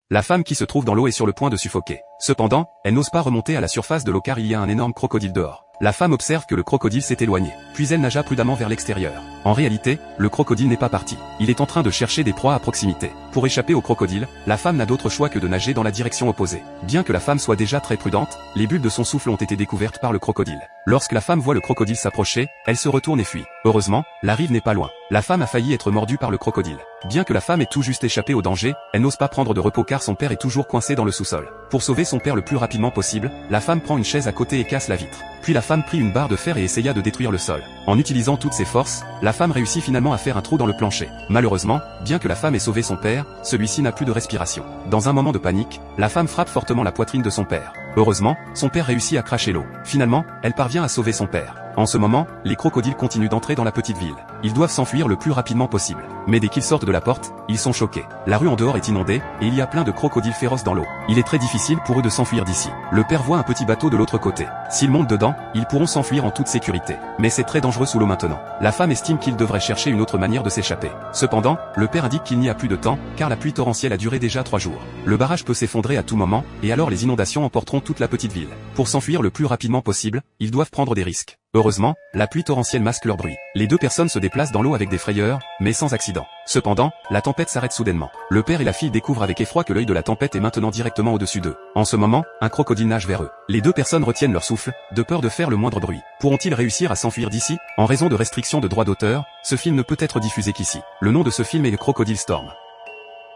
La femme qui se trouve dans l'eau est sur le point de suffoquer. Cependant, elle n'ose pas remonter à la surface de l'eau car il y a un énorme crocodile dehors. La femme observe que le crocodile s'est éloigné, puis elle nagea prudemment vers l'extérieur. En réalité, le crocodile n'est pas parti. Il est en train de chercher des proies à proximité. Pour échapper au crocodile, la femme n'a d'autre choix que de nager dans la direction opposée. Bien que la femme soit déjà très prudente, les bulles de son souffle ont été découvertes par le crocodile. Lorsque la femme voit le crocodile s'approcher, elle se retourne et fuit. Heureusement, la rive n'est pas loin. La femme a failli être mordue par le crocodile. Bien que la femme ait tout juste échappé au danger, elle n'ose pas prendre de repos car son père est toujours coincé dans le sous-sol. Pour sauver son père le plus rapidement possible, la femme prend une chaise à côté et casse la vitre. Puis la femme prit une barre de fer et essaya de détruire le sol. En utilisant toutes ses forces, la femme réussit finalement à faire un trou dans le plancher. Malheureusement, bien que la femme ait sauvé son père, celui-ci n'a plus de respiration. Dans un moment de panique, la femme frappe fortement la poitrine de son père. Heureusement, son père réussit à cracher l'eau. Finalement, elle parvient à sauver son père. En ce moment, les crocodiles continuent d'entrer dans la petite ville. Ils doivent s'enfuir le plus rapidement possible. Mais dès qu'ils sortent de la porte, ils sont choqués. La rue en dehors est inondée, et il y a plein de crocodiles féroces dans l'eau. Il est très difficile pour eux de s'enfuir d'ici. Le père voit un petit bateau de l'autre côté. S'ils montent dedans, ils pourront s'enfuir en toute sécurité. Mais c'est très dangereux sous l'eau maintenant. La femme estime qu'il devrait chercher une autre manière de s'échapper. Cependant, le père indique qu'il n'y a plus de temps, car la pluie torrentielle a duré déjà 3 jours. Le barrage peut s'effondrer à tout moment, et alors les inondations emporteront toute la petite ville. Pour s'enfuir le plus rapidement possible, ils doivent prendre des risques. Heureusement, la pluie torrentielle masque leur bruit. Les deux personnes se déplacent dans l'eau avec des frayeurs, mais sans accident. Cependant, la tempête s'arrête soudainement. Le père et la fille découvrent avec effroi que l'œil de la tempête est maintenant directement au-dessus d'eux. En ce moment, un crocodile nage vers eux. Les deux personnes retiennent leur souffle, de peur de faire le moindre bruit. Pourront-ils réussir à s'enfuir d'ici? En raison de restrictions de droits d'auteur, ce film ne peut être diffusé qu'ici. Le nom de ce film est le Crocodile Storm.